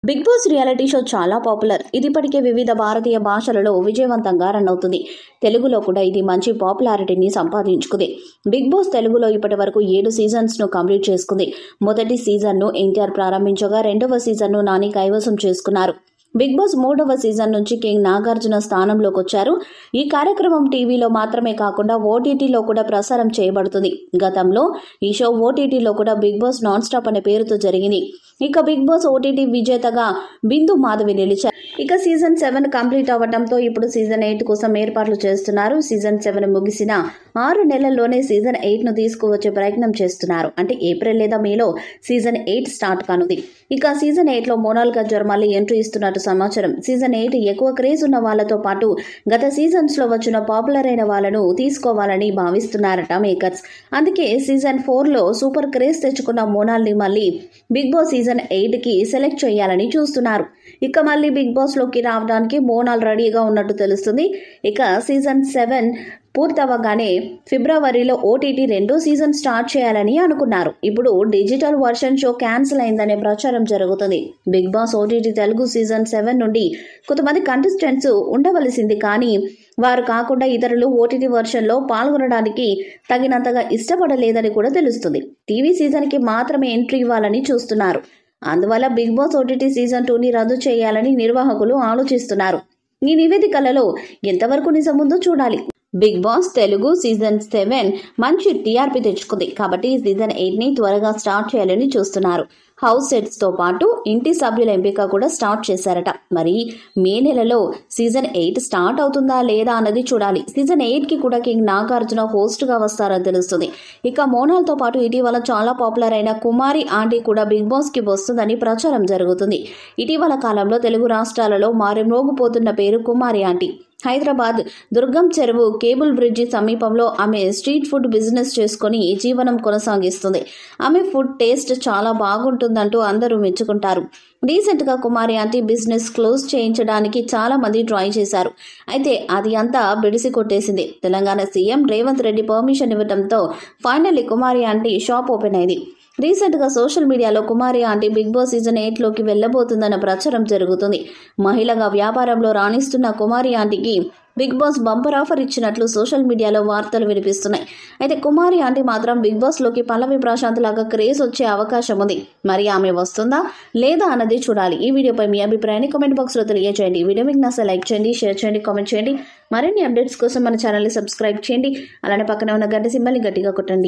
Big boss reality show చాలా popular. ఇది ఇప్పటికే వివిధ భారతీయ భాషలలో విజయవంతంగా రన్ అవుతుంది. తెలుగులో కూడా ఇది మంచి పాపులారిటీని సంపాదించుకుంది. బిగ్ బాస్ తెలుగులో ఇప్పటి వరకు 7 సీజన్స్ ను కంప్లీట్ చేసుకుంది. మొదటి సీజన్ ను ఎన్టీఆర్ ప్రారంభించగా రెండవ సీజన్ ను నాని కైవసం చేసుకున్నారు. బిగ్ బాస్ 3వ సీజన్ నుంచి కింగ్ నాగార్జున స్థానంలోకి వచ్చారు. ఈ కార్యక్రమం టీవీలో మాత్రమే కాకుండా ఓటీటీలో కూడా ప్రసారం చేయబడుతుంది. గతంలో ఈ షో ఓటీటీలో కూడా బిగ్ బాస్ నాన్ స్టాప్ అనే పేరుతో జరిగింది. ఇక బిగ్ బాస్ ఓటీటీ విజేతగా బిందు మాధవి నిలిచారు. ఇక సీజన్ 7 కంప్లీట్ అవ్వడంతో ఇప్పుడు సీజన్ 8 కోసం ఏర్పాట్లు చేస్తున్నారు. సీజన్ 7 ముగిసిన 6 నెలల్లోనే సీజన్ 8 ను తీసుకువచ్చే ప్రయత్నం చేస్తున్నారు. అంటే ఏప్రిల్ లేదా మేలో సీజన్ 8 స్టార్ట్ కానుంది. ఇక సీజన్ 8 లో మోనాల్ గజ్జర్ మళ్ళీ ఎంట్రీ ఇస్తున్నట్టు సమాచారం. సీజన్ 8 ఎక్కువ క్రేజ్ ఉన్న వాళ్లతో పాటు గత సీజన్స్ లో వచ్చిన పాపులర్ అయిన వాళ్లను తీసుకోవాలని భావిస్తున్నారట మేకర్స్. అందుకే సీజన్ 4 లో సూపర్ క్రేజ్ తెచ్చుకున్న మోనాల్ ని మళ్ళీ బిగ్ బాస్ సీజన్ 8 కి సెలెక్ట్ చేయాలని చూస్తున్నారు. ఇక మళ్ళీ బిగ్ బాస్ లోకి రావడానికి మోనాల్ రెడీగా ఉన్నట్టు తెలుస్తుంది. ఇక సీజన్ 7 పూర్తవగానే ఫిబ్రవరిలో ఓటీటీ 2వ సీజన్ స్టార్ట్ చేయాలని అనుకున్నారు. ఇప్పుడు డిజిటల్ వర్షన్ షో క్యాన్సిల్ అయిందనే ప్రచారం జరుగుతుంది. Bigg Boss OTT Telugu season 7 నుండి కొంతమంది కంటెస్టెంట్స్ ఉండవలసింది, కానీ వారు కాకుండా ఇతరులు ఓటీటీ వర్షన్ లో పాల్గొనడానికి తగినంతగా ఇష్టపడలేదని కూడా తెలుస్తుంది. టీవీ సీజన్ కి మాత్రమే ఎంట్రీ ఇవ్వాలని చూస్తున్నారు. అందువల్ల బిగ్ బాస్ ఓటీటీ సీజన్ 2ని రద్దు చేయాలని నిర్వాహకులు ఆలోచిస్తున్నారు. ఈ నివేదికలలో ఎంతవరకు నిజముందో చూడాలి. బిగ్ బాస్ తెలుగు సీజన్ 7 మంచి టీఆర్పీ తెచ్చుకుంది కాబట్టి సీజన్ 8ని త్వరగా స్టార్ట్ చేయాలని చూస్తున్నారు. హౌస్ సెట్స్ తో పాటు ఇంటి సభ్యుల ఎంపిక కూడా స్టార్ట్ చేశారట. మరి మే నెలలో సీజన్ 8 స్టార్ట్ అవుతుందా లేదా అన్నది చూడాలి. సీజన్ 8 కి కూడా కింగ్ నాగార్జున హోస్ట్ గా వస్తారని తెలుస్తుంది. ఇక మోనాల్ తో పాటు ఇటీవల చాలా పాపులర్ అయిన కుమారి ఆంటీ కూడా బిగ్ బాస్ కి వస్తుందని ప్రచారం జరుగుతుంది. ఇటీవల కాలంలో తెలుగు రాష్ట్రాలలో మారుమోగిపోతున్న పేరు కుమారి ఆంటీ. హైదరాబాద్ దుర్గం చెరువు కేబుల్ బ్రిడ్జి సమీపంలో ఆమె స్ట్రీట్ ఫుడ్ బిజినెస్ చేసుకుని జీవనం కొనసాగిస్తుంది. ఆమె ఫుడ్ టేస్ట్ చాలా బాగుంటుందంటూ అందరూ మెచ్చుకుంటారు. రీసెంట్ గా కుమారి ఆంటీ బిజినెస్ క్లోజ్ చేయించడానికి చాలా మంది ట్రై చేశారు. అయితే అది అంతా బిడిసి కొట్టేసింది. తెలంగాణ సీఎం రేవంత్ రెడ్డి పర్మిషన్ ఇవ్వడంతో ఫైనల్లీ కుమారి ఆంటీ షాప్ ఓపెన్ అయింది. రీసెంట్ గా సోషల్ మీడియాలో కుమారి ఆంటీ బిగ్ బాస్ సీజన్ 8 లోకి వెళ్లబోతుందన్న ప్రచారం జరుగుతుంది. మహిళగా వ్యాపారంలో రాణిస్తున్న కుమారి ఆంటీకి బిగ్ బాస్ బంపర్ ఆఫర్ ఇచ్చినట్లు సోషల్ మీడియాలో వార్తలు వినిపిస్తున్నాయి. అయితే కుమారి ఆంటీ మాత్రం బిగ్ బాస్ లోకి పల్లవి ప్రశాంత్ లాగా క్రేజ్ వచ్చే అవకాశం ఉంది. మరి ఆమె వస్తుందా లేదా అన్నది చూడాలి. ఈ వీడియోపై మీ అభిప్రాయాన్ని కామెంట్ బాక్స్ లో తెలియజేయండి. ఈ వీడియో మీకు నచ్చితే లైక్ చేయండి, షేర్ చేయండి, కామెంట్ చేయండి. మరిన్ని అప్డేట్స్ కోసం మన ఛానల్ ని సబ్స్క్రైబ్ చేయండి. అలానే పక్కనే ఉన్న గంట సింబల్ ని గట్టిగా కొట్టండి.